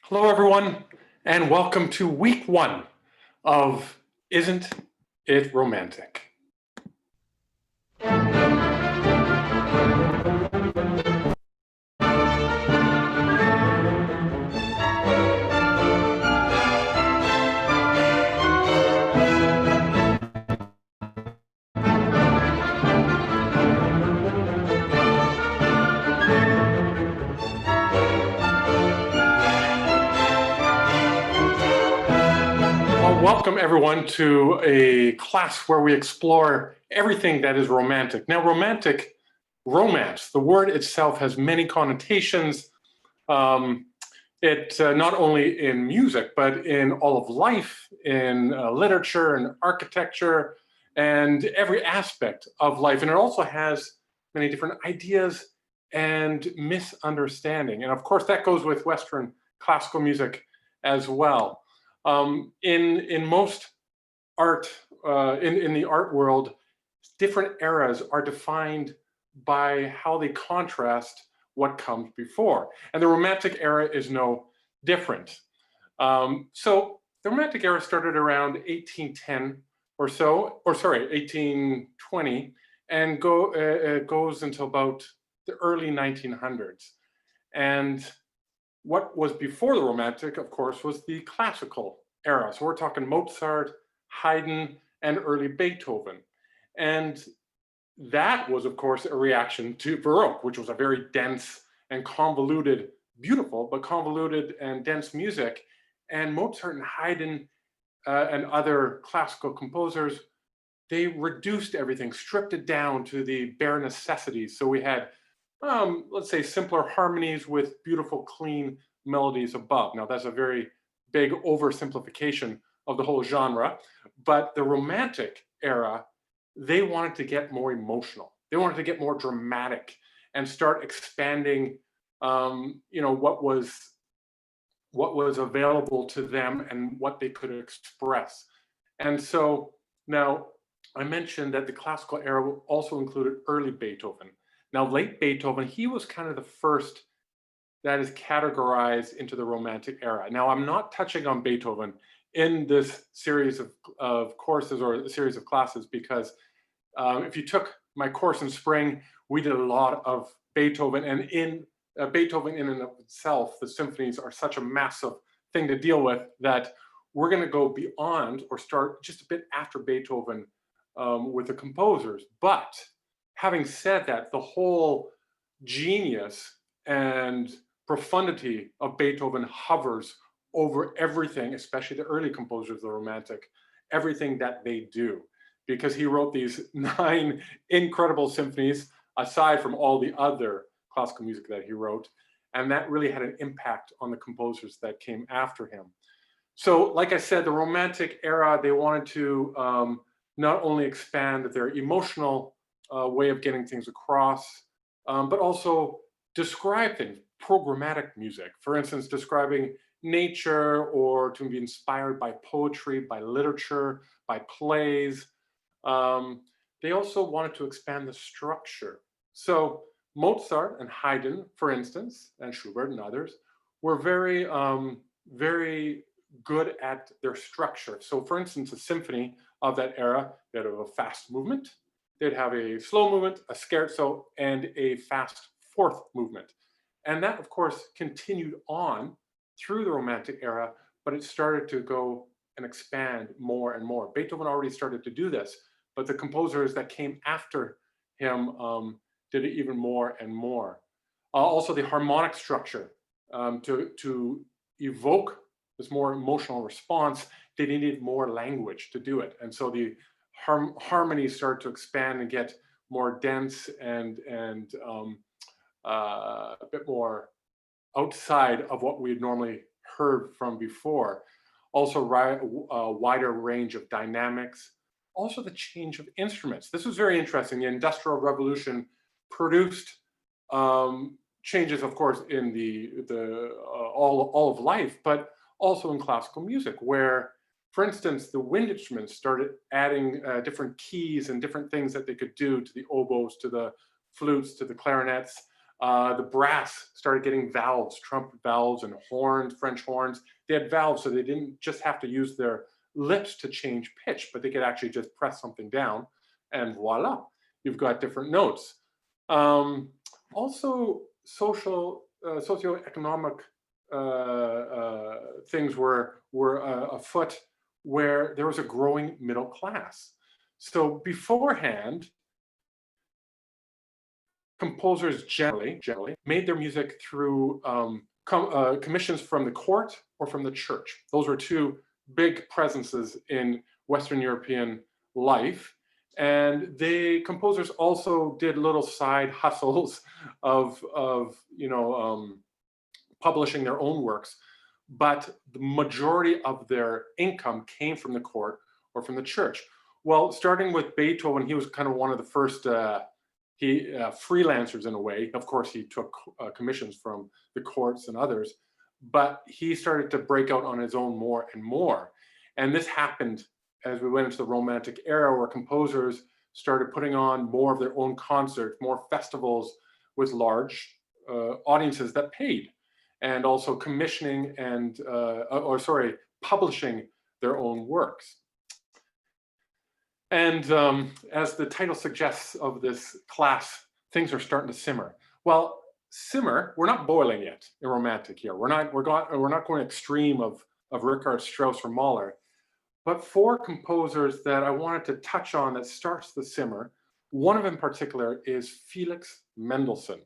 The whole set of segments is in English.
Hello, everyone, and welcome to week one of Isn't It Romantic? Welcome everyone to a class where we explore everything that is romantic. Now, romance, the word itself has many connotations. It not only in music, but in all of life, in literature and architecture, and every aspect of life. And it also has many different ideas and misunderstanding. And of course, that goes with Western classical music as well. In most art, in the art world, different eras are defined by how they contrast what comes before. And the Romantic era is no different. So the Romantic era started around 1810 or so, or sorry, 1820, and goes until about the early 1900s. And what was before the Romantic, of course, was the classical era. So we're talking Mozart, Haydn, and early Beethoven. And that was, of course, a reaction to Baroque, which was a very dense and convoluted, beautiful, but convoluted and dense music. And Mozart and Haydn and other classical composers, they reduced everything, stripped it down to the bare necessities. So we had let's say, simpler harmonies with beautiful, clean melodies above. Now, that's a very big oversimplification of the whole genre, but the Romantic era, they wanted to get more emotional. They wanted to get more dramatic and start expanding, what was available to them and what they could express. And so now I mentioned that the classical era also included early Beethoven. Now, late Beethoven, he was kind of the first that is categorized into the Romantic era. Now, I'm not touching on Beethoven in this series of courses or a series of classes because if you took my course in spring, we did a lot of Beethoven, and in Beethoven in and of itself, the symphonies are such a massive thing to deal with that we're going to go beyond or start just a bit after Beethoven with the composers. But having said that, the whole genius and profundity of Beethoven hovers over everything, especially the early composers of the Romantic, everything that they do, because he wrote these 9 incredible symphonies, aside from all the other classical music that he wrote, and that really had an impact on the composers that came after him. So, like I said, the Romantic era, they wanted to not only expand their emotional way of getting things across, but also describe things, programmatic music. For instance, describing nature or to be inspired by poetry, by literature, by plays. They also wanted to expand the structure. So Mozart and Haydn, for instance, and Schubert and others, were very, very good at their structure. So for instance, a symphony of that era, they had a fast movement, they'd have a slow movement, a scherzo, and a fast fourth movement. And that, of course, continued on through the Romantic era, but it started to go and expand more and more. Beethoven already started to do this, but the composers that came after him did it even more and more. Also, the harmonic structure, to evoke this more emotional response, they needed more language to do it. And so the harmonies start to expand and get more dense and a bit more outside of what we had normally heard from before. Also, a wider range of dynamics. Also, the change of instruments. This was very interesting. The Industrial Revolution produced changes, of course, in all of life, but also in classical music, where, for instance, the wind instruments started adding different keys and different things that they could do to the oboes, to the flutes, to the clarinets. The brass started getting valves, trumpet valves and horns, French horns. They had valves, so they didn't just have to use their lips to change pitch, but they could actually just press something down and voila, you've got different notes. Also, socioeconomic things were afoot, where there was a growing middle class. So beforehand, composers generally made their music through commissions from the court or from the church. Those were two big presences in Western European life. And composers also did little side hustles of publishing their own works, but the majority of their income came from the court or from the church. Well, starting with Beethoven, he was kind of one of the first freelancers in a way. Of course, he took commissions from the courts and others, but he started to break out on his own more and more. And this happened as we went into the Romantic era, where composers started putting on more of their own concerts, more festivals with large audiences that paid, and also commissioning and, publishing their own works. And as the title suggests of this class, things are starting to simmer. Well, simmer, we're not boiling yet in Romantic here. We're not going extreme of Richard Strauss or Mahler. But four composers that I wanted to touch on that starts the simmer, one of them in particular is Felix Mendelssohn.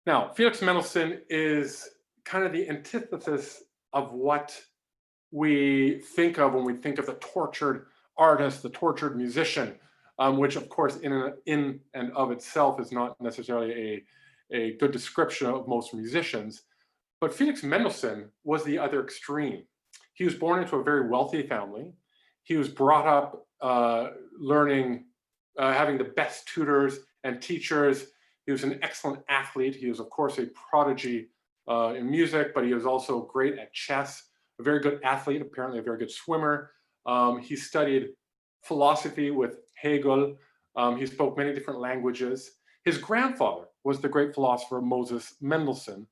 Now, Felix Mendelssohn is kind of the antithesis of what we think of when we think of the tortured artist, the tortured musician, which of course in and of itself is not necessarily a good description of most musicians. But Felix Mendelssohn was the other extreme. He was born into a very wealthy family. He was brought up learning, having the best tutors and teachers. He was an excellent athlete. He was, of course, a prodigy in music, but he was also great at chess, a very good athlete, apparently a very good swimmer. He studied philosophy with Hegel. He spoke many different languages. His grandfather was the great philosopher Moses Mendelssohn.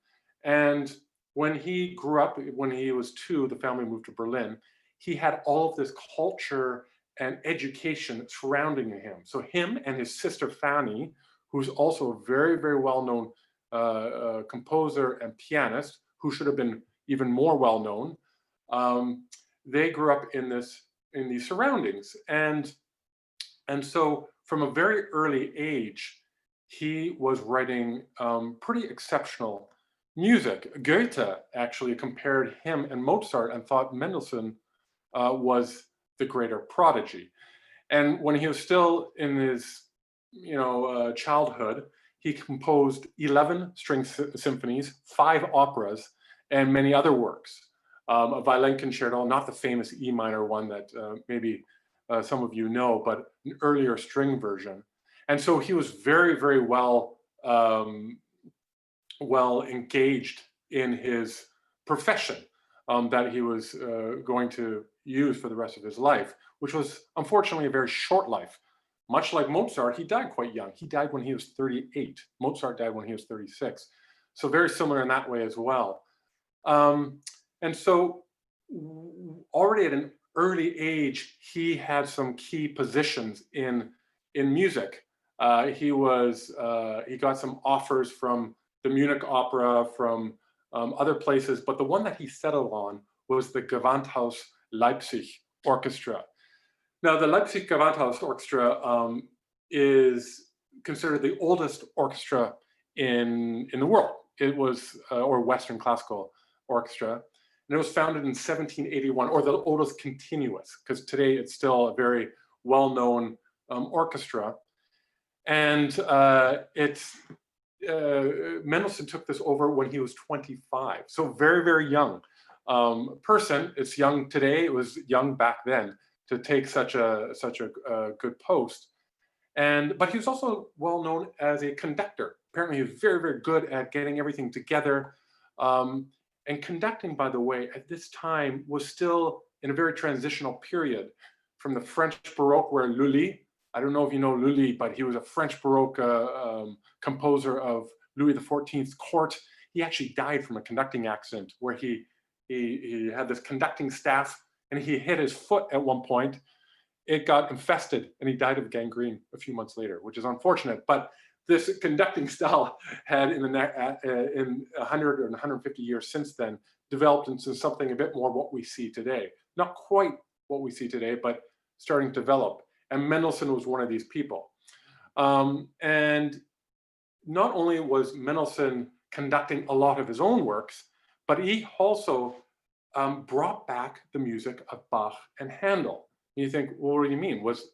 And when he grew up, when he was 2, the family moved to Berlin. He had all of this culture and education surrounding him. So him and his sister Fanny, who's also a very, very well-known composer and pianist, who should have been even more well-known, they grew up in these surroundings. And so from a very early age, he was writing pretty exceptional music. Goethe actually compared him and Mozart and thought Mendelssohn was the greater prodigy. And when he was still in his childhood, he composed 11 string symphonies, 5 operas, and many other works. A violin concerto, not the famous E minor one that maybe some of you know, but an earlier string version. And so he was very, very well engaged in his profession that he was going to use for the rest of his life, which was unfortunately a very short life. Much like Mozart, he died quite young. He died when he was 38. Mozart died when he was 36. So very similar in that way as well. And so already at an early age, he had some key positions in music. He got some offers from the Munich Opera, from other places, but the one that he settled on was the Gewandhaus Leipzig Orchestra. Now, the Leipzig Gewandhaus Orchestra is considered the oldest orchestra in the world. It was, or Western classical orchestra, and it was founded in 1781, or the oldest continuous, because today it's still a very well-known orchestra. And Mendelssohn took this over when he was 25, so very, very young person. It's young today, it was young back then to take such a good post. But he was also well known as a conductor. Apparently he was very, very good at getting everything together. And conducting, by the way, at this time was still in a very transitional period from the French Baroque, where Lully, I don't know if you know Lully, but he was a French Baroque composer of Louis XIV's court. He actually died from a conducting accident where he had this conducting staff and he hit his foot at one point. It got infested and he died of gangrene a few months later, which is unfortunate. But this conducting style had in 100 or 150 years since then developed into something a bit more what we see today. Not quite what we see today, but starting to develop. And Mendelssohn was one of these people. And not only was Mendelssohn conducting a lot of his own works, but he also brought back the music of Bach and Handel. And you think, well, what do you mean? Was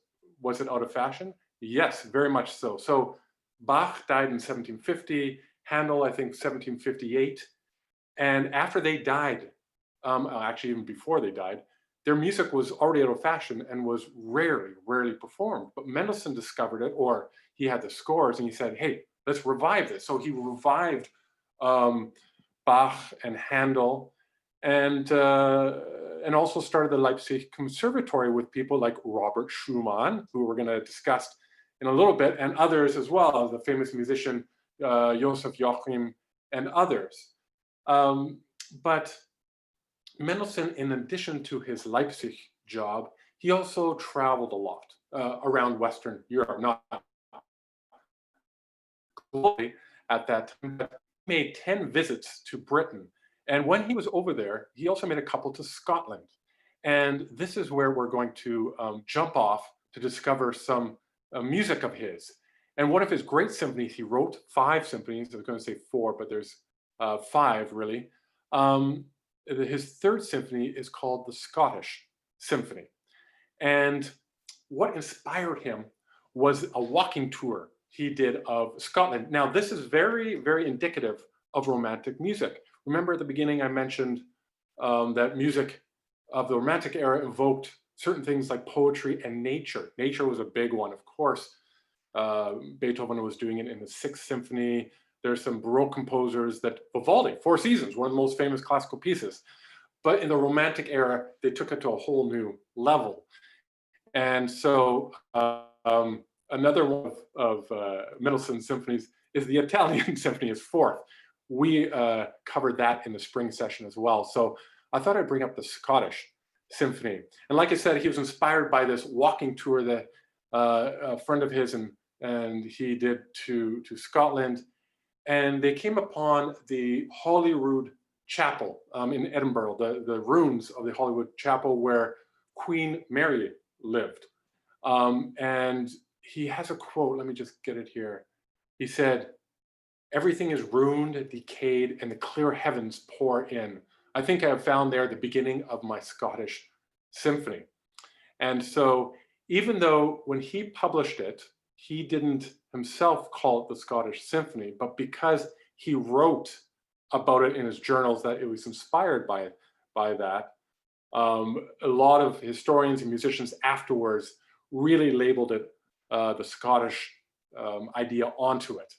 it out of fashion? Yes, very much so. So Bach died in 1750, Handel, I think, 1758. And after they died, actually even before they died, their music was already out of fashion and was rarely performed. But Mendelssohn discovered it, or he had the scores, and he said, hey, let's revive this. So he revived Bach and Handel, and also started the Leipzig Conservatory with people like Robert Schumann, who we're going to discuss in a little bit, and others as well, the famous musician Joseph Joachim and others. But Mendelssohn, in addition to his Leipzig job, he also traveled a lot around Western Europe, not globally at that time, but he made 10 visits to Britain. And when he was over there, he also made a couple to Scotland. And this is where we're going to jump off to discover some music of his. And one of his great symphonies, he wrote 5 symphonies. I was going to say 4, but there's 5 really. His 3rd symphony is called the Scottish Symphony. And what inspired him was a walking tour he did of Scotland. Now, this is very, very indicative of Romantic music. Remember at the beginning I mentioned that music of the Romantic era evoked certain things like poetry and nature. Nature was a big one, of course. Beethoven was doing it in the 6th Symphony. There's some Baroque composers that Vivaldi, Four Seasons, one of the most famous classical pieces. But in the Romantic era, they took it to a whole new level. And so another one of Mendelssohn's symphonies is the Italian Symphony, his 4th. We covered that in the spring session as well. So I thought I'd bring up the Scottish Symphony. And like I said, he was inspired by this walking tour that a friend of his and he did to Scotland. And they came upon the Holyrood Chapel in Edinburgh, the ruins of the Holyrood Chapel where Queen Mary lived. And he has a quote, let me just get it here. He said, "Everything is ruined, decayed, and the clear heavens pour in. I think I have found there the beginning of my Scottish Symphony." And so even though when he published it, he didn't himself call it the Scottish Symphony, but because he wrote about it in his journals that it was inspired by that, a lot of historians and musicians afterwards really labeled it the Scottish idea onto it.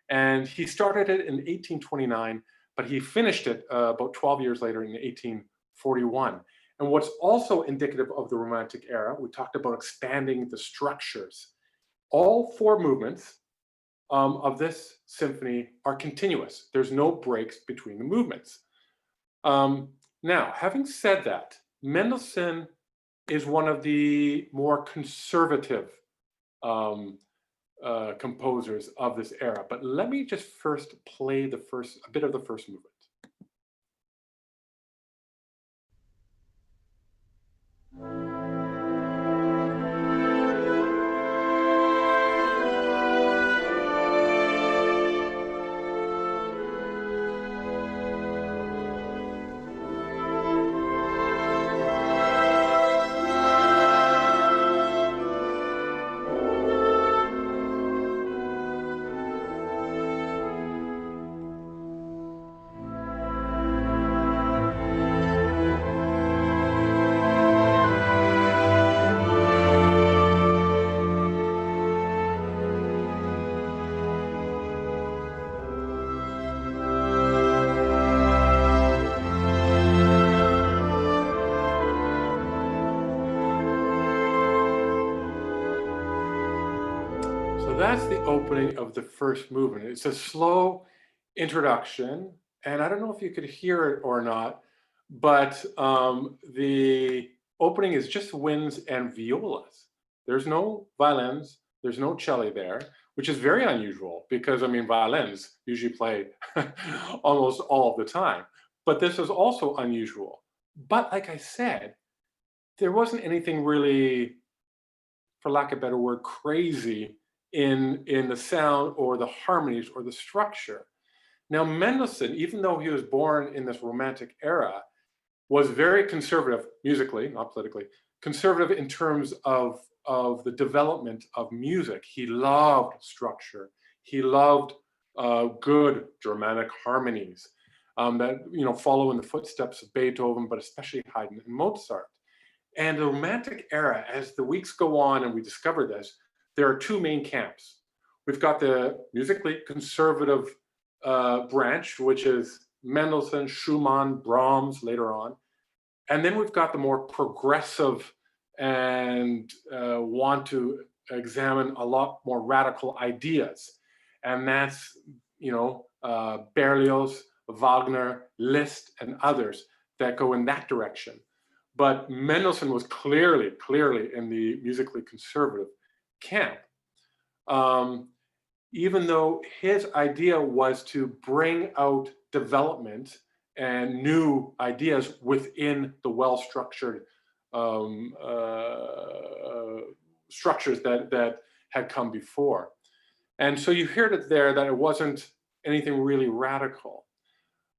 And he started it in 1829, but he finished it about 12 years later in 1841. And what's also indicative of the Romantic era, we talked about expanding the structures. All 4 movements of this symphony are continuous. There's no breaks between the movements. Now, having said that, Mendelssohn is one of the more conservative composers of this era. But let me just first play a bit of the first movement. that's the opening of the first movement. It's a slow introduction, and I don't know if you could hear it or not, but the opening is just winds and violas. There's no violins, there's no cello there, which is very unusual because, I mean, violins usually play almost all of the time. But this is also unusual. But like I said, there wasn't anything really, for lack of a better word, crazy in the sound or the harmonies or the structure. Now, Mendelssohn, even though he was born in this Romantic era, was very conservative musically, not politically, conservative in terms of the development of music. He loved structure. He loved good Germanic harmonies that follow in the footsteps of Beethoven, but especially Haydn and Mozart. And the Romantic era, as the weeks go on and we discover this, there are two main camps. We've got the musically conservative branch, which is Mendelssohn, Schumann, Brahms later on. And then we've got the more progressive and want to examine a lot more radical ideas. And that's, Berlioz, Wagner, Liszt, and others that go in that direction. But Mendelssohn was clearly in the musically conservative camp. Even though his idea was to bring out development and new ideas within the well-structured structures that had come before. And so you heard it there that it wasn't anything really radical.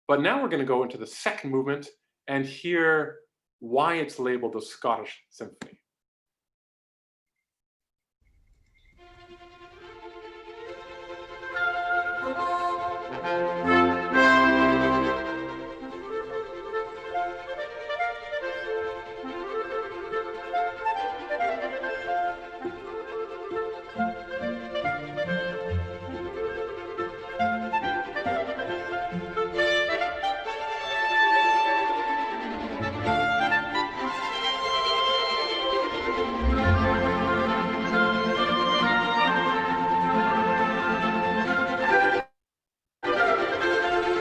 But now we're going to go into the second movement and hear why it's labeled a Scottish symphony.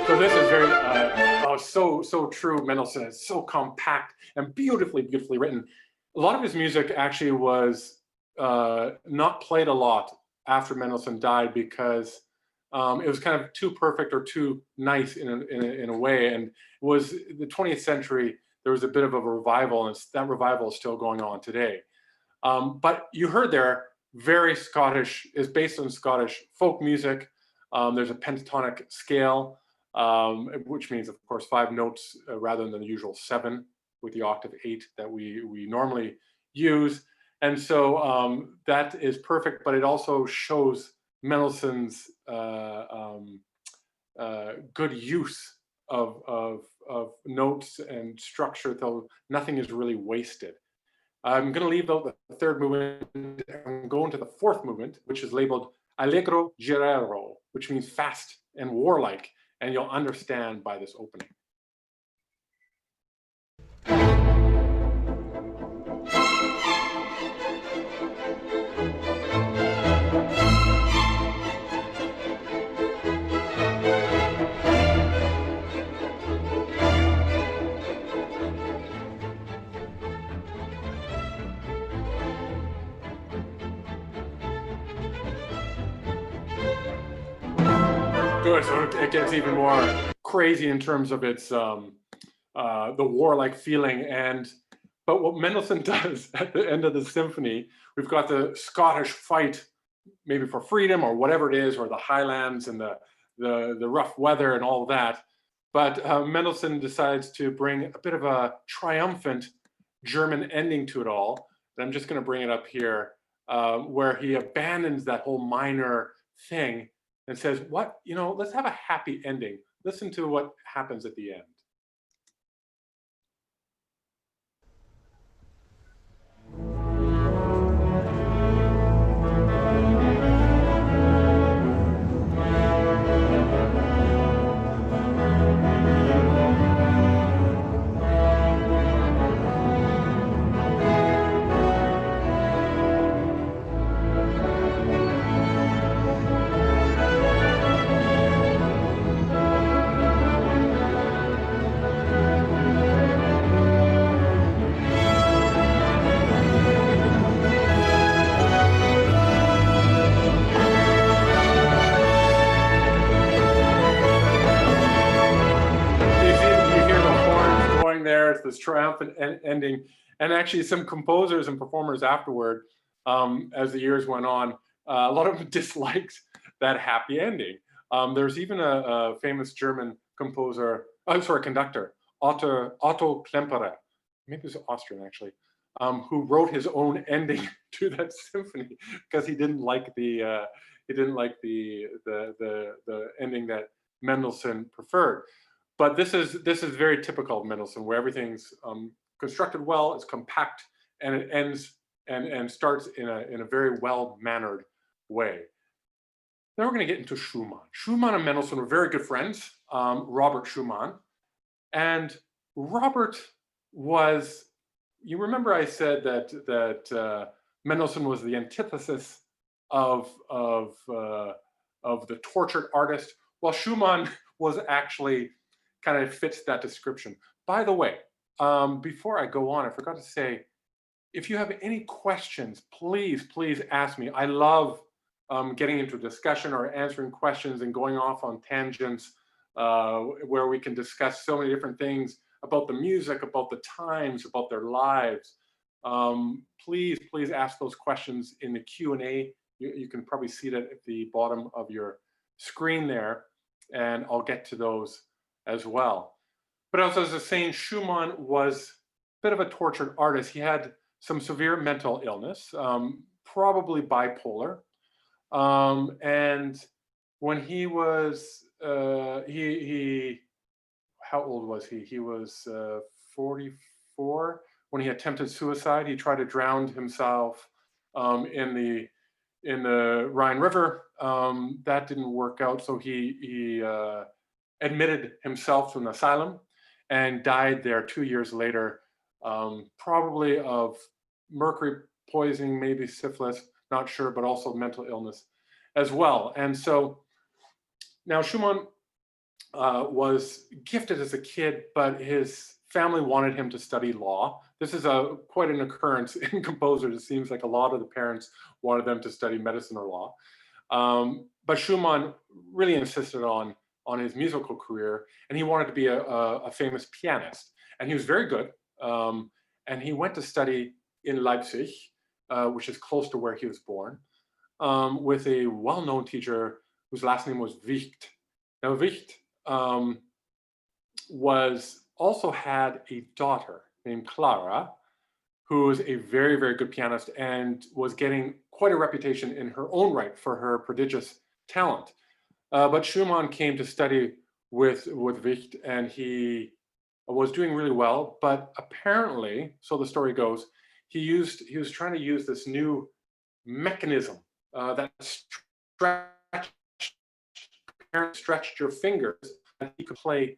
So this is very, so true. Mendelssohn is so compact and beautifully written. A lot of his music actually was not played a lot after Mendelssohn died because it was kind of too perfect or too nice in a way. And it was the 20th century, there was a bit of a revival, and that revival is still going on today. But you heard there, very Scottish, is based on Scottish folk music. There's a pentatonic scale, which means, of course, 5 notes rather than the usual 7 with the octave 8 that we normally use. And so that is perfect, but it also shows Mendelssohn's good use of notes and structure, though nothing is really wasted. I'm going to leave out the third movement and go into the fourth movement, which is labeled Allegro Guerrero, which means fast and warlike. And you'll understand by this opening. Good, so it gets even more crazy in terms of its the warlike feeling. But what Mendelssohn does at the end of the symphony, we've got the Scottish fight, maybe for freedom or whatever it is, or the Highlands and the rough weather and all of that. But Mendelssohn decides to bring a bit of a triumphant German ending to it all. And I'm just going to bring it up here, where he abandons that whole minor thing and says, let's have a happy ending. Listen to what happens at the end. there. It's this triumphant ending. And actually some composers and performers afterward, as the years went on, a lot of them disliked that happy ending. There's even a famous German composer, conductor, Otto Klemperer, maybe it was Austrian actually, who wrote his own ending to that symphony because he didn't like the ending that Mendelssohn preferred. But this is very typical of Mendelssohn, where everything's constructed well, it's compact, and it ends and starts in a very well-mannered way. Then we're going to get into Schumann. Schumann and Mendelssohn were very good friends, Robert Schumann. And Robert was, you remember I said that Mendelssohn was the antithesis of the tortured artist. Well, Schumann was actually kind of fits that description. By the way, before I go on, I forgot to say, if you have any questions, please ask me. I love getting into a discussion or answering questions and going off on tangents where we can discuss so many different things about the music, about the times, about their lives. Please ask those questions in the Q&A. You can probably see that at the bottom of your screen there, and I'll get to those as well. But also, as I was saying, Schumann was a bit of a tortured artist. He had some severe mental illness, probably bipolar. And when he was, how old was he? He was 44 when he attempted suicide. He tried to drown himself in the Rhine River. That didn't work out, so he admitted himself to an asylum and died there 2 years later, probably of mercury poisoning, maybe syphilis, not sure, but also mental illness as well. And so now Schumann was gifted as a kid, but his family wanted him to study law. This is quite an occurrence in composers. It seems like a lot of the parents wanted them to study medicine or law. But Schumann really insisted on his musical career, and he wanted to be a famous pianist. And he was very good. And he went to study in Leipzig, which is close to where he was born, with a well-known teacher whose last name was Wicht. Now, Wicht also had a daughter named Clara, who was a very, very good pianist and was getting quite a reputation in her own right for her prodigious talent. But Schumann came to study with Wicht, and he was doing really well. But apparently, so the story goes, he was trying to use this new mechanism that stretched your fingers, and he could play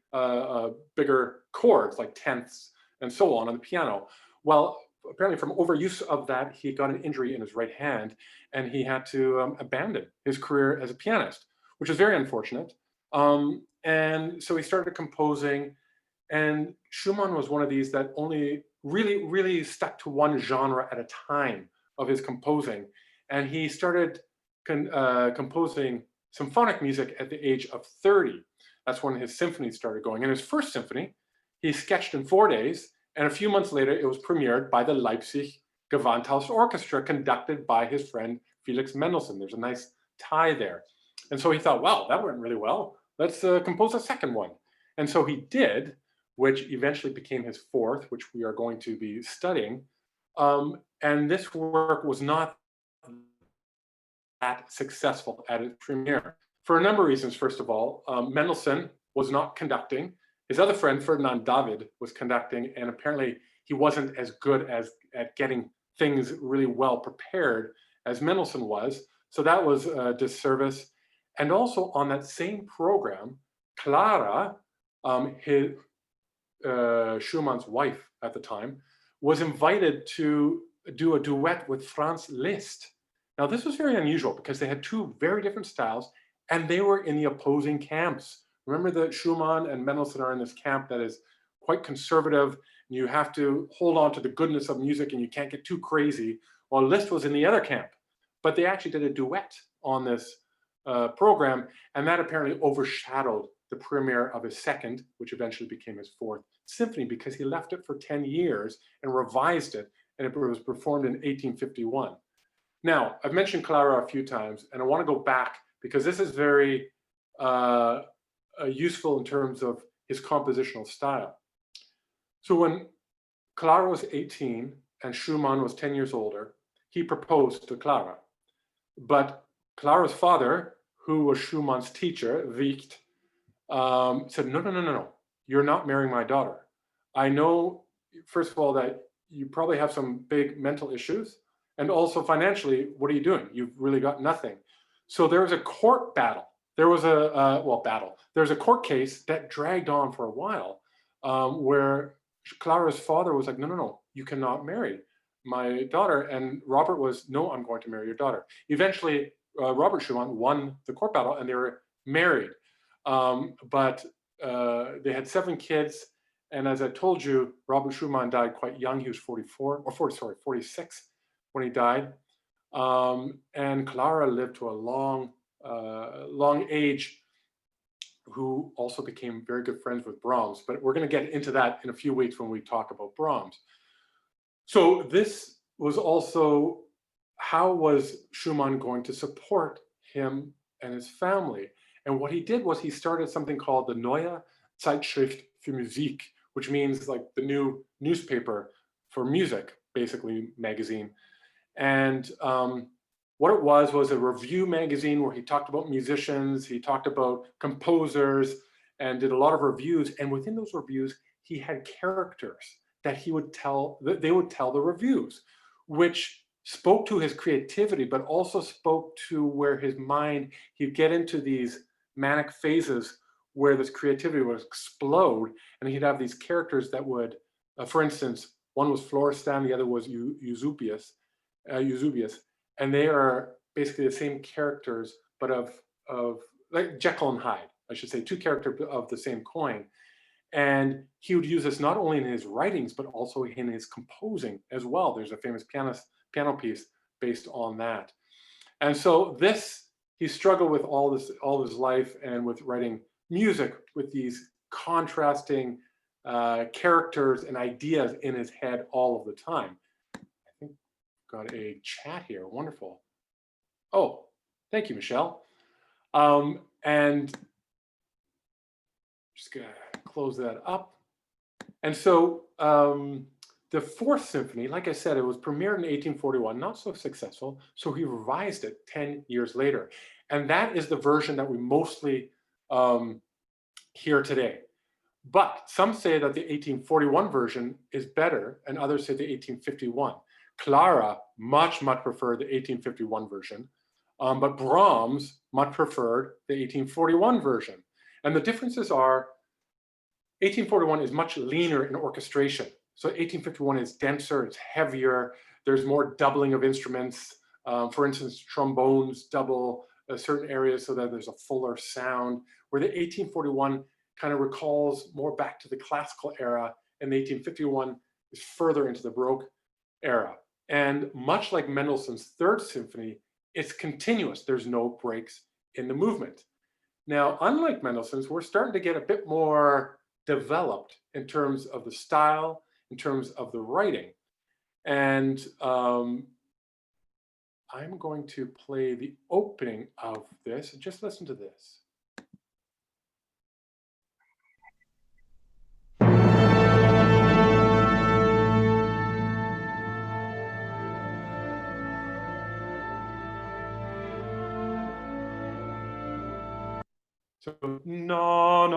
bigger chords like tenths and so on the piano. Well, apparently from overuse of that, he got an injury in his right hand, and he had to abandon his career as a pianist, which is very unfortunate. And so he started composing, and Schumann was one of these that only really stuck to one genre at a time of his composing. And he started composing symphonic music at the age of 30. That's when his symphonies started going. And his first symphony, he sketched in 4 days, and a few months later, it was premiered by the Leipzig Gewandhaus Orchestra, conducted by his friend Felix Mendelssohn. There's a nice tie there. And so he thought, wow, that went really well. Let's compose a second one. And so he did, which eventually became his fourth, which we are going to be studying. And this work was not that successful at its premiere for a number of reasons. First of all, Mendelssohn was not conducting. His other friend, Ferdinand David, was conducting, and apparently he wasn't as good at getting things really well prepared as Mendelssohn was. So that was a disservice. And also on that same program, Clara, Schumann's wife at the time, was invited to do a duet with Franz Liszt. Now, this was very unusual because they had two very different styles, and they were in the opposing camps. Remember that Schumann and Mendelssohn are in this camp that is quite conservative, and you have to hold on to the goodness of music, and you can't get too crazy, while Liszt was in the other camp. But they actually did a duet on this program, and that apparently overshadowed the premiere of his second, which eventually became his fourth symphony, because he left it for 10 years and revised it, and it was performed in 1851. Now, I've mentioned Clara a few times, and I want to go back because this is very useful in terms of his compositional style. So when Clara was 18 and Schumann was 10 years older, he proposed to Clara. But Clara's father, who was Schumann's teacher, Wicht, said, no, you're not marrying my daughter. I know, first of all, that you probably have some big mental issues, and also financially, what are you doing? You've really got nothing. So there was a court battle. There was There's a court case that dragged on for a while, where Clara's father was like, no, you cannot marry my daughter. And Robert was, no, I'm going to marry your daughter. Eventually, Robert Schumann won the court battle and they were married. But they had 7 kids. And as I told you, Robert Schumann died quite young. He was 46 when he died. And Clara lived to a long age, who also became very good friends with Brahms. But we're going to get into that in a few weeks when we talk about Brahms. So this was also, how was Schumann going to support him and his family? And what he did was he started something called the Neue Zeitschrift für Musik, which means like the new newspaper for music, basically magazine. And what it was a review magazine where he talked about musicians, he talked about composers, and did a lot of reviews. And within those reviews, he had characters that they would tell the reviews, which spoke to his creativity, but also spoke to where his mind, he'd get into these manic phases where this creativity would explode, and he'd have these characters that would, for instance, one was Florestan, the other was Eusebius, and they are basically the same characters, but of like Jekyll and Hyde, I should say, 2 characters of the same coin. And he would use this not only in his writings, but also in his composing as well. There's a famous piano piece based on that. And so he struggled with all his life, and with writing music with these contrasting characters and ideas in his head all of the time. I think got a chat here. Wonderful. Oh, thank you, Michelle. And just gonna close that up. And so the 4th symphony, like I said, it was premiered in 1841, not so successful. So he revised it 10 years later. And that is the version that we mostly hear today. But some say that the 1841 version is better, and others say the 1851. Clara much preferred the 1851 version, but Brahms much preferred the 1841 version. And the differences are, 1841 is much leaner in orchestration. So 1851 is denser, it's heavier, there's more doubling of instruments. For instance, trombones double certain areas so that there's a fuller sound, where the 1841 kind of recalls more back to the classical era, and the 1851 is further into the Baroque era. And much like Mendelssohn's 3rd Symphony, it's continuous. There's no breaks in the movement. Now, unlike Mendelssohn's, we're starting to get a bit more developed in terms of the style, in terms of the writing. And I'm going to play the opening of this. Just listen to this. So, na.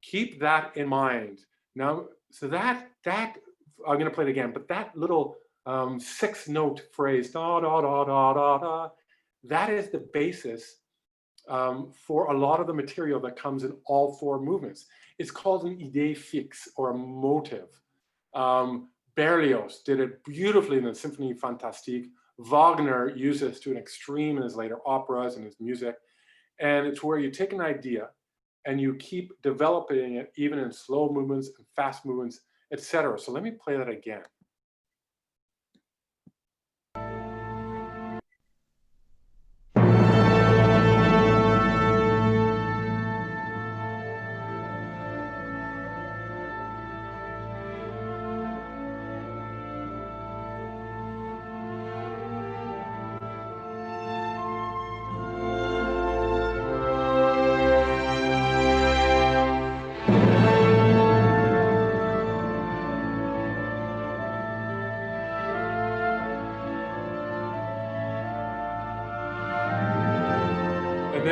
Keep that in mind. Now, so that I'm going to play it again, but that little 6-note phrase, da, that is the basis for a lot of the material that comes in all 4 movements. It's called an idée fixe, or a motive. Berlioz did it beautifully in the Symphonie Fantastique. Wagner uses it to an extreme in his later operas and his music. And it's where you take an idea and you keep developing it, even in slow movements and fast movements, etc. So let me play that again.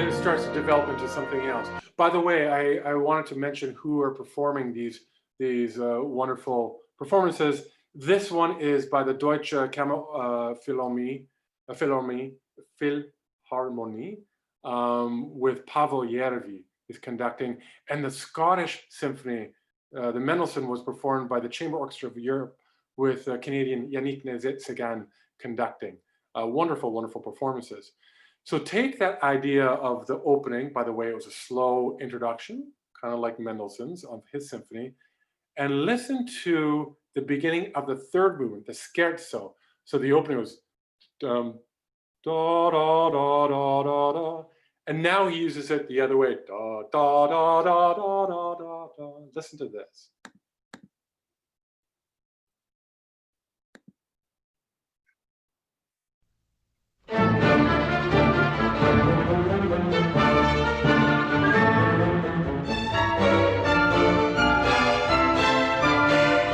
it starts to develop into something else. By the way, I wanted to mention who are performing these wonderful performances. This one is by the Deutsche Philharmonie, with Pavel Järvi is conducting, and the Scottish Symphony, the Mendelssohn, was performed by the Chamber Orchestra of Europe with Canadian Yannick Nézet-Séguin conducting. Wonderful, wonderful performances. So take that idea of the opening, by the way, it was a slow introduction, kind of like Mendelssohn's of his symphony, and listen to the beginning of the third movement, the scherzo. So the opening was da da da da da da, and now he uses it the other way, da da da da da da da da. Listen to this.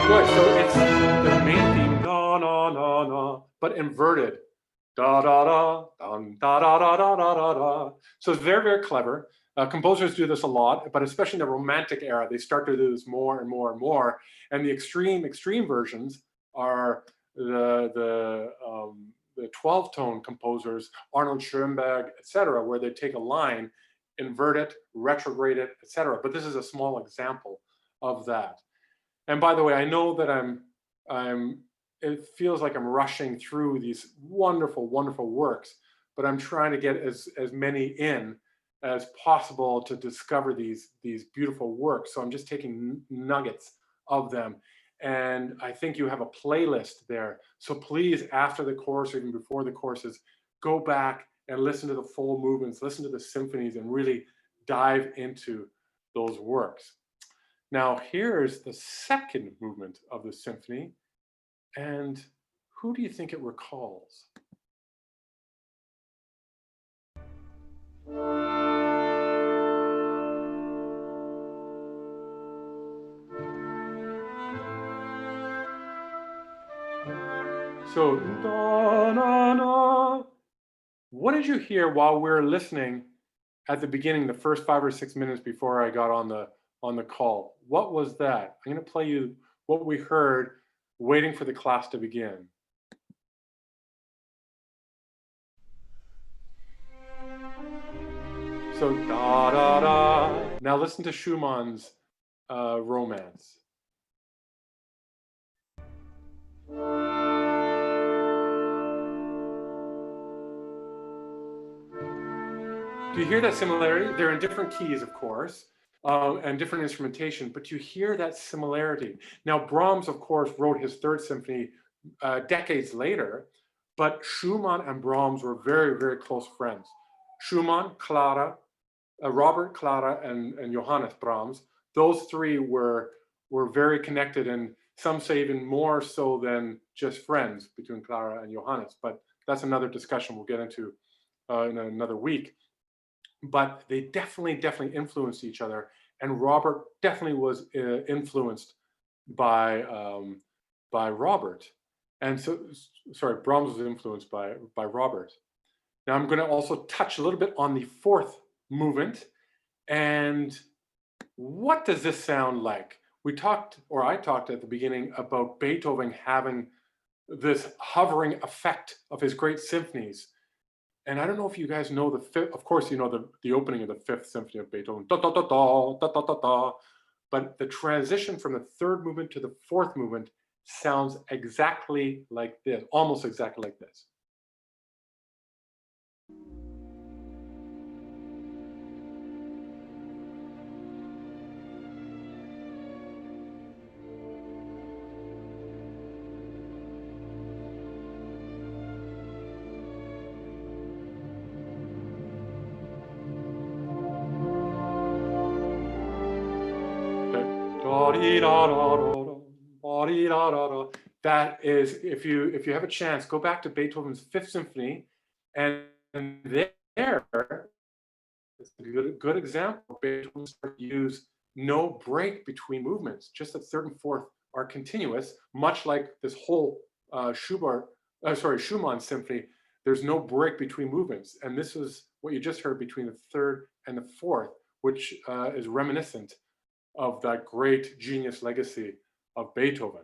Good, so it's the main theme, na na na na, but inverted, da da da dum, da da da da da da da. So it's very, very clever. Composers do this a lot, but especially in the Romantic era, they start to do this more and more and more. And the extreme versions are the 12-tone composers, Arnold Schoenberg, etc., where they take a line, invert it, retrograde it, etc. But this is a small example of that. And by the way, I know that it feels like I'm rushing through these wonderful, wonderful works, but I'm trying to get as many in as possible to discover these beautiful works. So I'm just taking nuggets of them. And I think you have a playlist there. So please, after the course or even before the courses, go back and listen to the full movements, listen to the symphonies, and really dive into those works. Now, here's the second movement of the symphony. And who do you think it recalls? So, da, na, na. What did you hear while we were listening at the beginning, the first 5 or 6 minutes before I got on the call? What was that? I'm going to play you what we heard waiting for the class to begin. So da da da. Now listen to Schumann's Romance. Do you hear that similarity? They're in different keys, of course, and different instrumentation, but you hear that similarity. Now, Brahms, of course, wrote his third symphony decades later, but Schumann and Brahms were very, very close friends. Schumann, Clara, Robert, Clara, and Johannes Brahms, those three were very connected, and some say even more so than just friends between Clara and Johannes, but that's another discussion we'll get into in another week. But they definitely influenced each other, and Robert definitely was influenced by Robert, and so sorry, Brahms was influenced by Robert. Now I'm going to also touch a little bit on the fourth movement, and what does this sound like? I talked at the beginning about Beethoven having this hovering effect of his great symphonies. And I don't know if you guys know the fifth, of course, you know the opening of the Fifth Symphony of Beethoven, da, da, da, da, da, da, da, da. But the transition from the third movement to the fourth movement sounds exactly like this, almost exactly like this. That is, if you have a chance, go back to Beethoven's Fifth Symphony, and there it's a good example. Beethoven used no break between movements, just that third and fourth are continuous, much like this whole Schumann symphony. There's no break between movements. And this is what you just heard between the third and the fourth, which is reminiscent of that great genius legacy of Beethoven.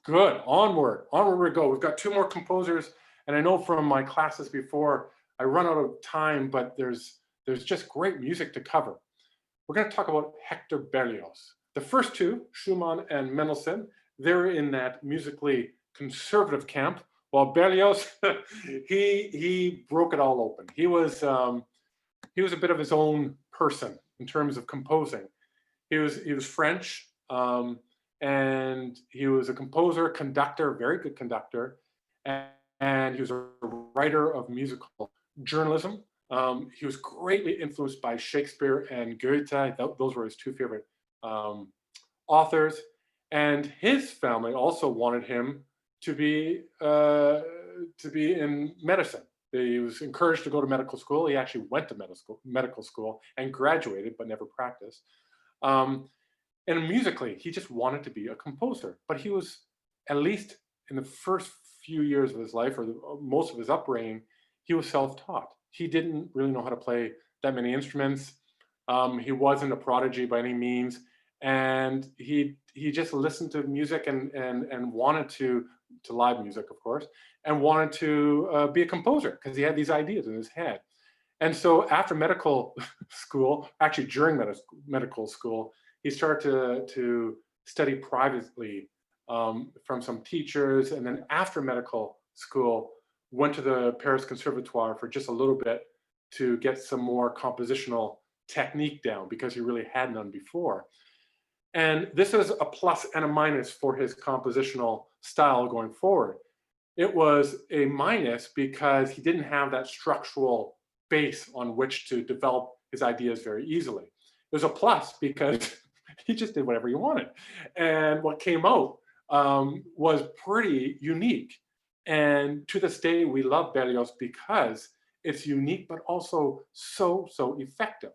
Good, onward we go. We've got two more composers, and I know from my classes before, I run out of time, but there's just great music to cover. We're going to talk about Hector Berlioz. The first two, Schumann and Mendelssohn, they're in that musically conservative camp, while Berlioz, he broke it all open. He was a bit of his own person in terms of composing. He was French, and he was a composer, conductor, very good conductor, and he was a writer of musical journalism. He was greatly influenced by Shakespeare and Goethe. Those were his two favorite authors. And his family also wanted him to be in medicine. He was encouraged to go to medical school. He actually went to medical school and graduated, but never practiced. And musically, he just wanted to be a composer. But he was, at least in the first few years of his life, or most of his upbringing, he was self-taught. He didn't really know how to play that many instruments. He wasn't a prodigy by any means. And he just listened to music and wanted to live music, of course, and wanted to be a composer because he had these ideas in his head. And so after medical school, actually during medical school, he started to study privately from some teachers. And then after medical school, went to the Paris Conservatoire for just a little bit to get some more compositional technique down because he really had none before. And this is a plus and a minus for his compositional style going forward. It was a minus because he didn't have that structural base on which to develop his ideas very easily. It was a plus because he just did whatever he wanted. And what came out was pretty unique. And to this day, we love Berlioz because it's unique, but also so effective.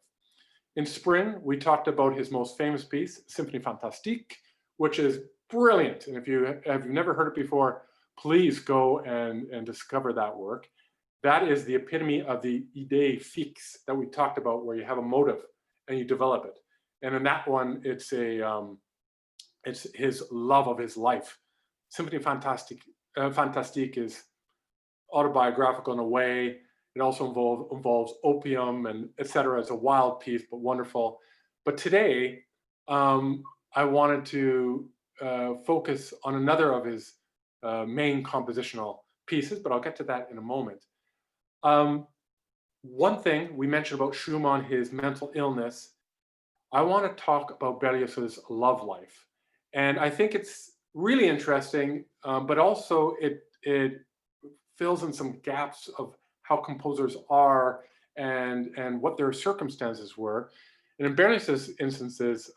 In spring, we talked about his most famous piece, Symphony Fantastique, which is brilliant. And if you've never heard it before, please go and discover that work. That is the epitome of the idée fixe that we talked about, where you have a motive and you develop it. And in that one, it's his love of his life. Symphony Fantastique is autobiographical in a way. It also involves opium and etc. It's a wild piece, but wonderful. But today, I wanted to focus on another of his main compositional pieces, but I'll get to that in a moment. One thing we mentioned about Schumann, his mental illness, I want to talk about Berlioz's love life. And I think it's really interesting, but also it fills in some gaps of how composers are and what their circumstances were. And in Berlioz's instances,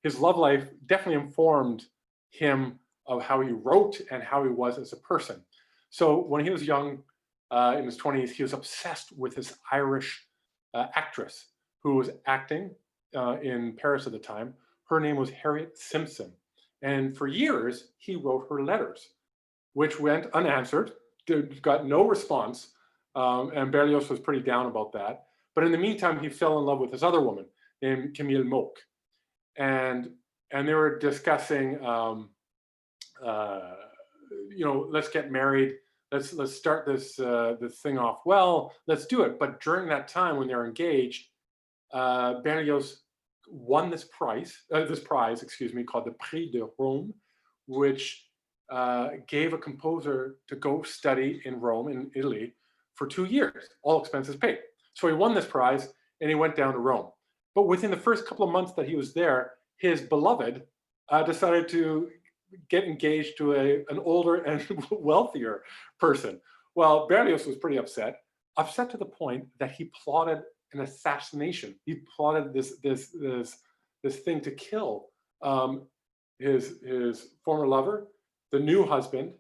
his love life definitely informed him of how he wrote and how he was as a person. So when he was young, in his 20s, he was obsessed with this Irish actress who was acting in Paris at the time. Her name was Harriet Simpson. And for years, he wrote her letters, which went unanswered, got no response. And Berlioz was pretty down about that. But in the meantime, he fell in love with this other woman named Camille Moque. And they were discussing, let's get married. Let's start this thing off well. Let's do it. But during that time when they're engaged, Berlioz won this prize, called the Prix de Rome, which gave a composer to go study in Rome, in Italy, for 2 years, all expenses paid. So he won this prize and he went down to Rome. But within the first couple of months that he was there, his beloved decided to get engaged to an older and wealthier person. Well, Berlioz was pretty upset to the point that he plotted an assassination. He plotted this thing to kill his former lover, the new husband,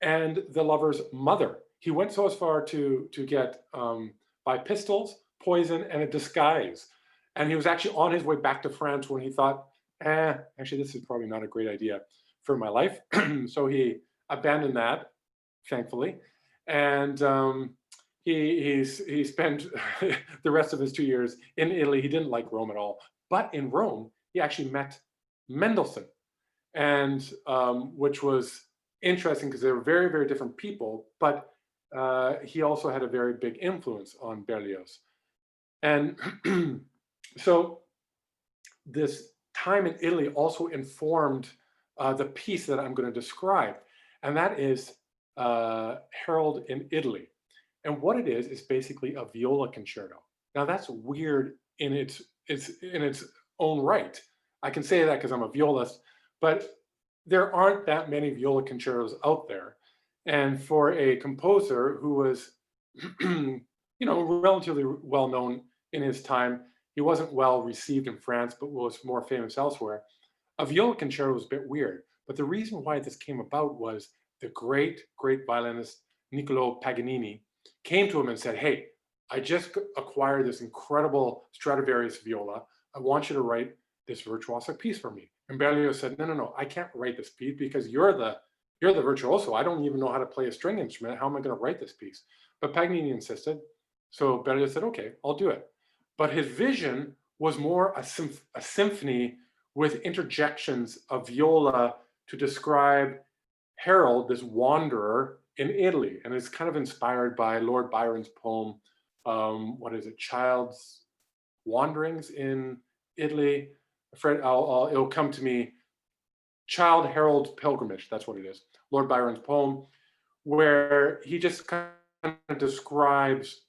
and the lover's mother. He went so as far to get by pistols, poison, and a disguise. And he was actually on his way back to France when he thought, actually, this is probably not a great idea for my life. So he abandoned that, thankfully, And he spent the rest of his 2 years in Italy. He didn't like Rome at all, but in Rome he actually met Mendelssohn, and which was interesting because they were very, very different people, but he also had a very big influence on Berlioz. And so this time in Italy also informed the piece that I'm going to describe, and that is Harold in Italy. And what it is basically a viola concerto. Now that's weird in its own right. I can say that because I'm a violist, but there aren't that many viola concertos out there. And for a composer who was, relatively well known in his time, he wasn't well received in France, but was more famous elsewhere. A viola concerto was a bit weird. But the reason why this came about was the great, great violinist Niccolo Paganini came to him and said, "Hey, I just acquired this incredible Stradivarius viola. I want you to write this virtuosic piece for me." And Berlioz said, no, I can't write this piece because you're the virtuoso. I don't even know how to play a string instrument. How am I going to write this piece? But Paganini insisted. So Berlioz said, okay, I'll do it. But his vision was more a symphony with interjections of viola to describe Harold, this wanderer in Italy. And it's kind of inspired by Lord Byron's poem, what is it, Child's Wanderings in Italy. Fred, it'll come to me. Child Harold's Pilgrimage, that's what it is. Lord Byron's poem, where he just kind of describes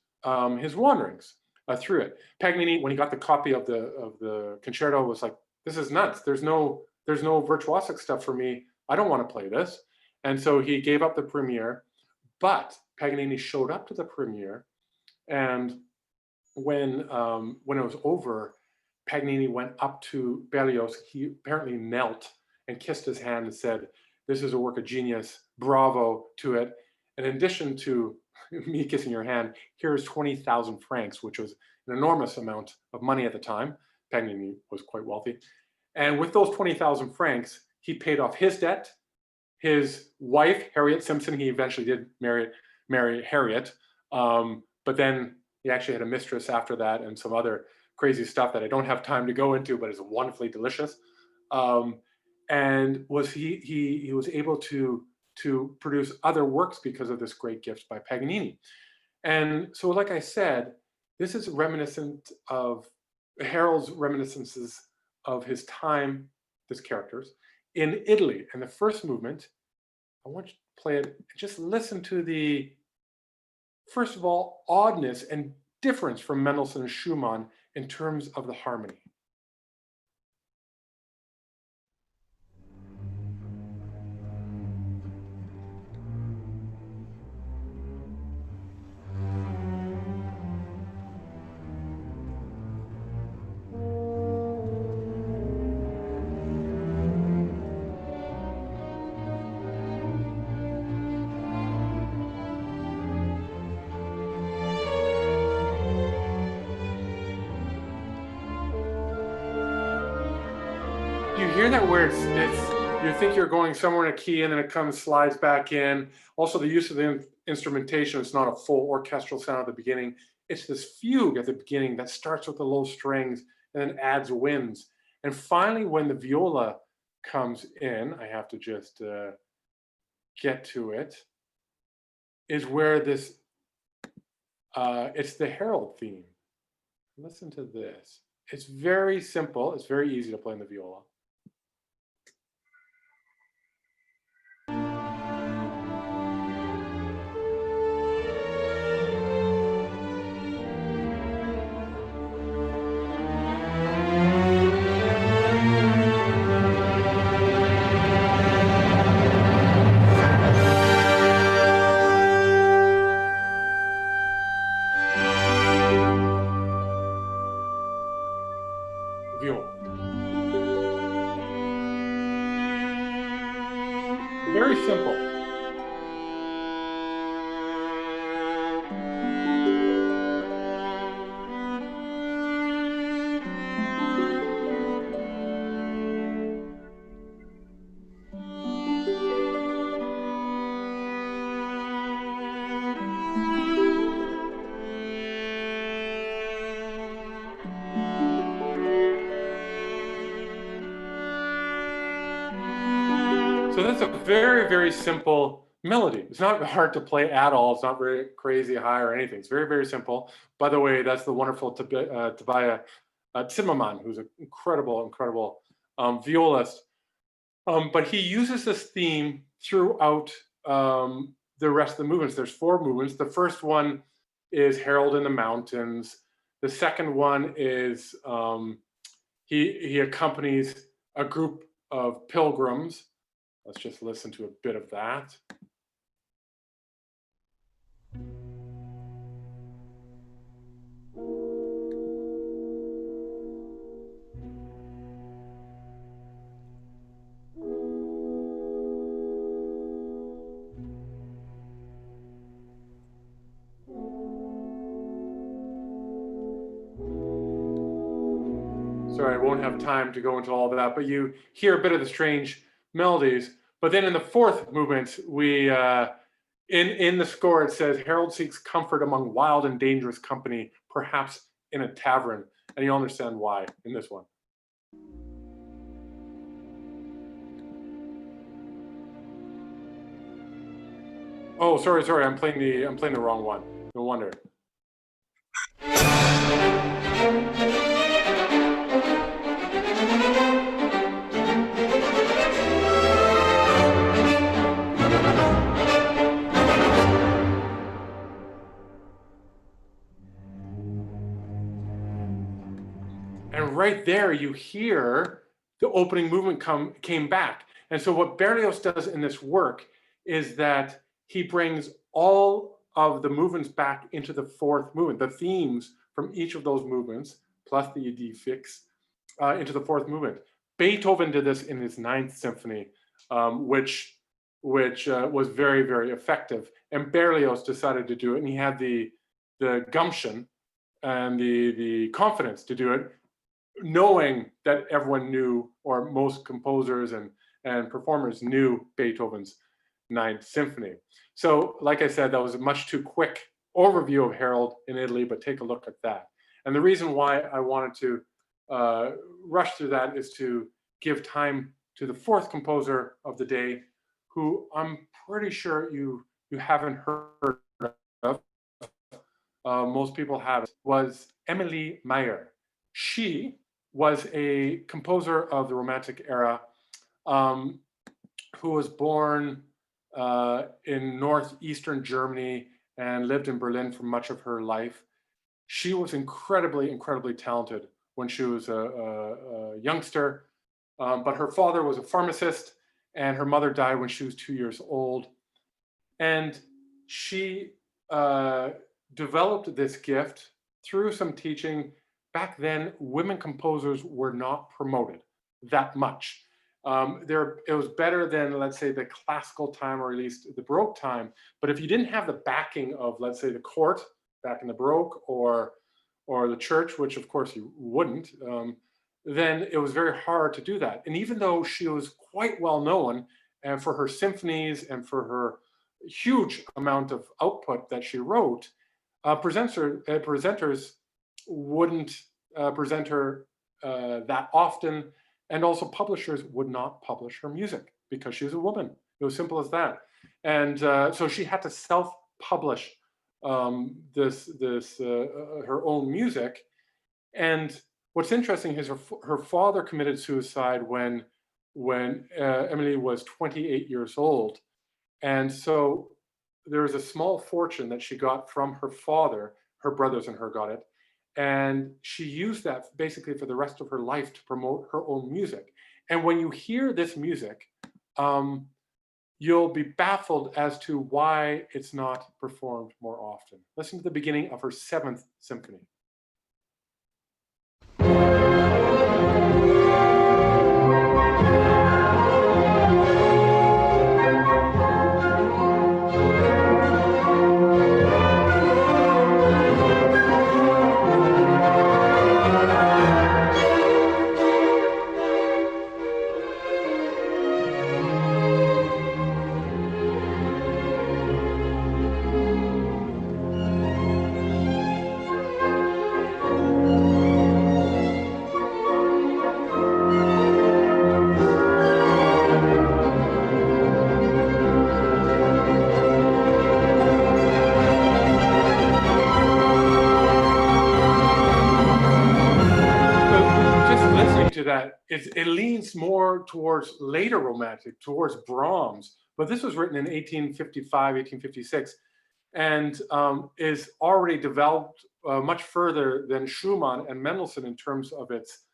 his wanderings through it. Paganini, when he got the copy of the concerto, was like, "This is nuts. There's no virtuosic stuff for me. I don't want to play this." And so he gave up the premiere. But Paganini showed up to the premiere, and when it was over, Paganini went up to Berlioz. He apparently knelt and kissed his hand and said, "This is a work of genius. Bravo to it. And in addition to me kissing your hand, here's 20,000 francs, which was an enormous amount of money at the time." Paganini was quite wealthy. And with those 20,000 francs, he paid off his debt. His wife, Harriet Simpson, he eventually did marry Harriet. But then he actually had a mistress after that and some other crazy stuff that I don't have time to go into, but is wonderfully delicious. And he was able to produce other works because of this great gift by Paganini. And so, like I said, this is reminiscent of Harold's reminiscences of his time, his characters, in Italy. And the first movement, I want you to play it, just listen to the, first of all, oddness and difference from Mendelssohn and Schumann in terms of the harmony. You hear that where it's you think you're going somewhere in a key and then it slides back in. Also, the use of the instrumentation, it's not a full orchestral sound at the beginning. It's this fugue at the beginning that starts with the low strings and then adds winds. And finally, when the viola comes in, I have to just get to it, is where this, it's the Herald theme. Listen to this. It's very simple. It's very easy to play in the viola. Very simple. So that's a very, very simple melody. It's not hard to play at all. It's not very crazy high or anything. It's very, very simple. By the way, that's the wonderful Tobias Zimmermann, who's an incredible violist. But he uses this theme throughout the rest of the movements. There's 4 movements. The first one is Harold in the Mountains. The second one is he accompanies a group of pilgrims. Let's just listen to a bit of that. Sorry, I won't have time to go into all of that, but you hear a bit of the strange melodies. But then in the 4th movement, we in the score it says Harold seeks comfort among wild and dangerous company, perhaps in a tavern, and you'll understand why in this one. Oh, sorry, I'm playing the wrong one. No wonder. And right there, you hear the opening movement came back. And so what Berlioz does in this work is that he brings all of the movements back into the 4th movement, the themes from each of those movements, plus the idée fixe, into the 4th movement. Beethoven did this in his 9th symphony, which was very, very effective. And Berlioz decided to do it, and he had the gumption and the confidence to do it, knowing that everyone knew, or most composers and performers knew Beethoven's 9th Symphony. So, like I said, that was a much too quick overview of Harold in Italy, but take a look at that. And the reason why I wanted to rush through that is to give time to the 4th composer of the day, who I'm pretty sure you haven't heard of. Most people haven't. Was Emilie Meyer. She was a composer of the Romantic era, who was born in northeastern Germany and lived in Berlin for much of her life. She was incredibly talented when she was a youngster, but her father was a pharmacist and her mother died when she was 2 years old. And she developed this gift through some teaching. Back then, women composers were not promoted that much. It was better than, let's say, the classical time, or at least the Baroque time. But if you didn't have the backing of, let's say, the court back in the Baroque, or the church, which of course you wouldn't, then it was very hard to do that. And even though she was quite well known for her symphonies and for her huge amount of output that she wrote, presenters wouldn't present her that often, and also publishers would not publish her music because she was a woman. It was simple as that. And so she had to self-publish her own music. And what's interesting is her father committed suicide when Emily was 28 years old. And so there was a small fortune that she got from her father. Her brothers and her got it. And she used that basically for the rest of her life to promote her own music. And when you hear this music, you'll be baffled as to why it's not performed more often. Listen to the beginning of her 7th symphony. leans more towards later Romantic, towards Brahms, but this was written in 1855, 1856, and is already developed much further than Schumann and Mendelssohn in terms of its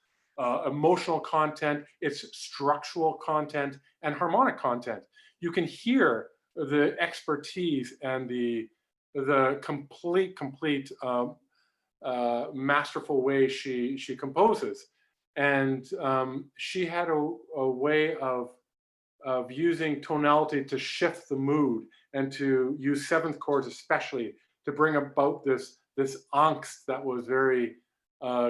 emotional content, its structural content, and harmonic content. You can hear the expertise and the complete masterful way she composes. And she had a way of using tonality to shift the mood, and to use seventh chords especially to bring about this angst that was very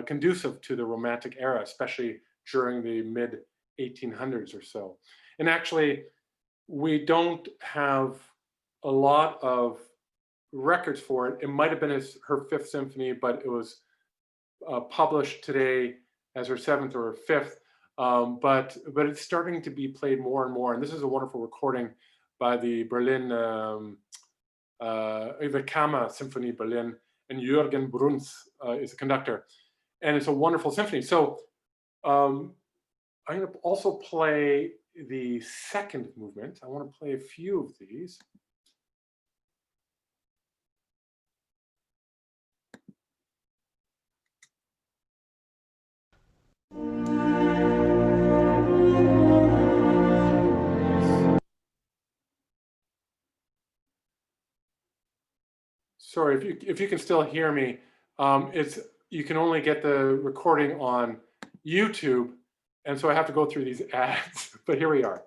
conducive to the Romantic era, especially during the mid 1800s or so. And actually, we don't have a lot of records for it. It might have been her fifth symphony, but it was published today as her seventh or her fifth. But it's starting to be played more and more. And this is a wonderful recording by the Berlin Kammer Symphony Berlin, and Jürgen Bruns is the conductor. And it's a wonderful symphony. So I'm going to also play the second movement. I want to play a few of these. Sorry, if you can still hear me, you can only get the recording on YouTube, and so I have to go through these ads, but here we are.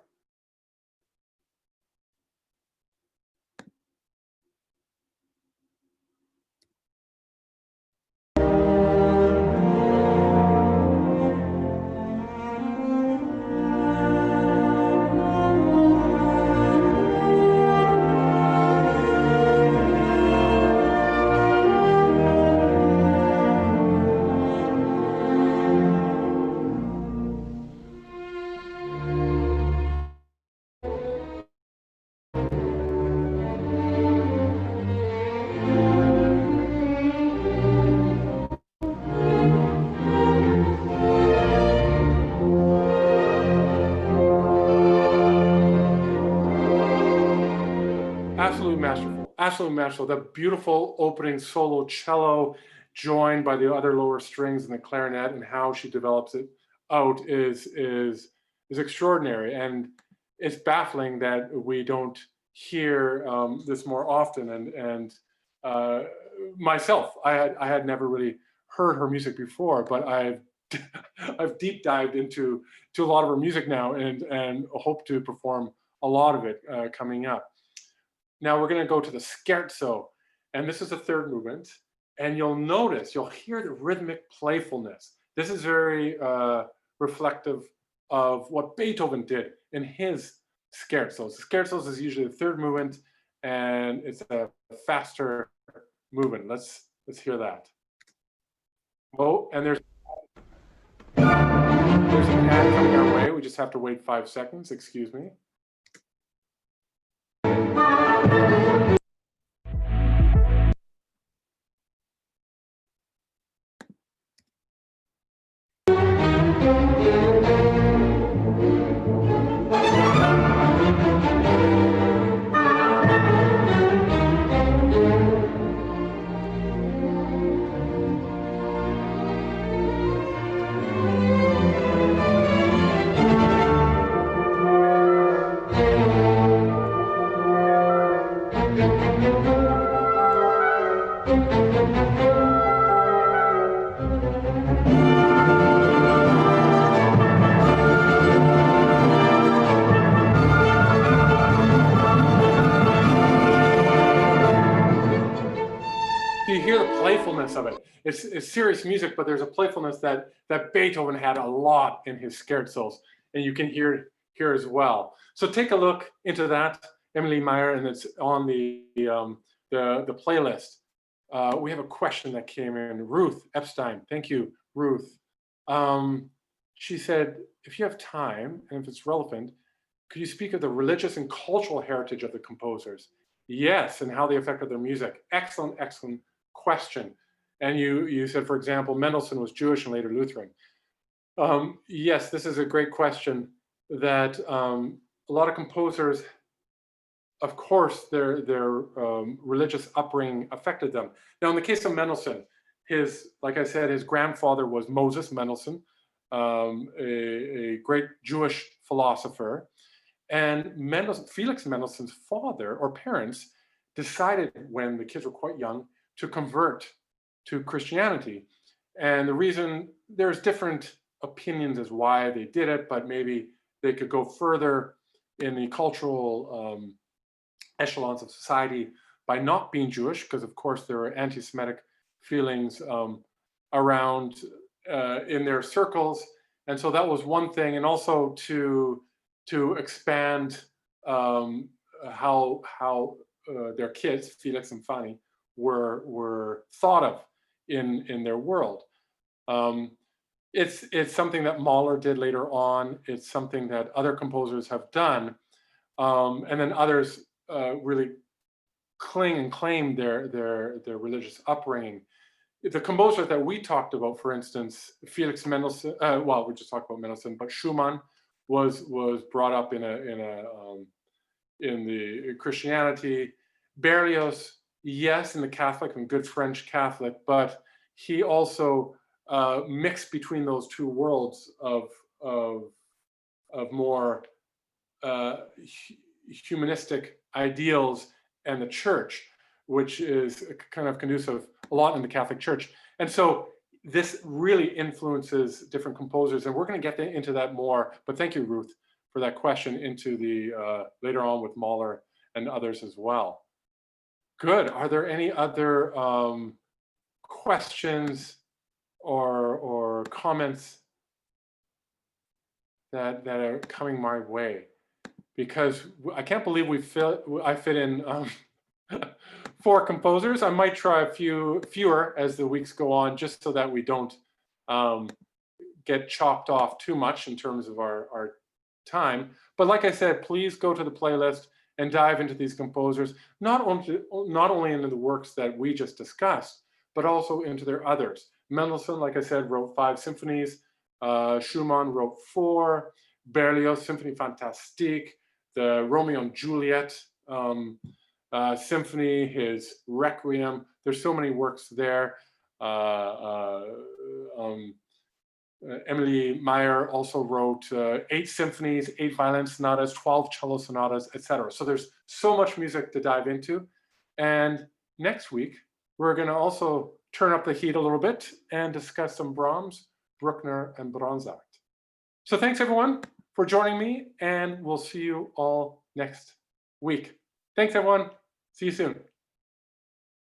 Absolutely masterful. The beautiful opening solo cello joined by the other lower strings and the clarinet, and how she develops it out is extraordinary. And it's baffling that we don't hear this more often. And myself, I had never really heard her music before, but I've deep dived into a lot of her music now, and hope to perform a lot of it coming up. Now we're going to go to the scherzo, and this is the third movement, and you'll hear the rhythmic playfulness. This is very reflective of what Beethoven did in his scherzos. The scherzos is usually the third movement, and it's a faster movement. Let's hear that. Oh, and there's an ad coming our way. We just have to wait 5 seconds. Excuse me. Of it. It's serious music, but there's a playfulness that Beethoven had a lot in his scherzos, and you can hear here as well. So take a look into that, Emily Meyer, and it's on the playlist. We have a question that came in. Ruth Epstein, thank you, Ruth. She said, if you have time and if it's relevant, could you speak of the religious and cultural heritage of the composers? Yes, and how they affected their music. Excellent question. And you said, for example, Mendelssohn was Jewish and later Lutheran. Yes, this is a great question that a lot of composers, of course, their religious upbringing affected them. Now, in the case of Mendelssohn, like I said, his grandfather was Moses Mendelssohn, a great Jewish philosopher, and Felix Mendelssohn's father or parents decided when the kids were quite young to convert to Christianity. And the reason, there's different opinions as why they did it, but maybe they could go further in the cultural echelons of society by not being Jewish, because of course there are anti-Semitic feelings around in their circles, and so that was one thing, and also to expand how their kids, Felix and Fanny, were thought of in their world. It's something that Mahler did later on. It's something that other composers have done, and then others really cling and claim their religious upbringing. The composers that we talked about, for instance, Felix Mendelssohn. Well, we just talked about Mendelssohn, but Schumann was brought up in the Christianity. Berlioz, yes, in the Catholic and good French Catholic, but he also mixed between those two worlds of more humanistic ideals and the church, which is kind of conducive a lot in the Catholic Church. And so this really influences different composers, and we're going to get into that more. But thank you, Ruth, for that question into the later on with Mahler and others as well. Good. Are there any other questions or comments that are coming my way? Because I can't believe I fit in 4 composers. I might try fewer as the weeks go on, just so that we don't get chopped off too much in terms of our time. But like I said, please go to the playlist and dive into these composers, not only into the works that we just discussed, but also into their others. Mendelssohn, like I said, wrote 5 symphonies. Schumann wrote 4. Berlioz, Symphonie Fantastique, the Romeo and Juliet symphony, his Requiem. There's so many works there. Emily Meyer also wrote 8 symphonies, 8 violin sonatas, 12 cello sonatas, etc. So there's so much music to dive into. And next week, we're going to also turn up the heat a little bit and discuss some Brahms, Bruckner, and Bronsart. So thanks, everyone, for joining me, and we'll see you all next week. Thanks, everyone. See you soon.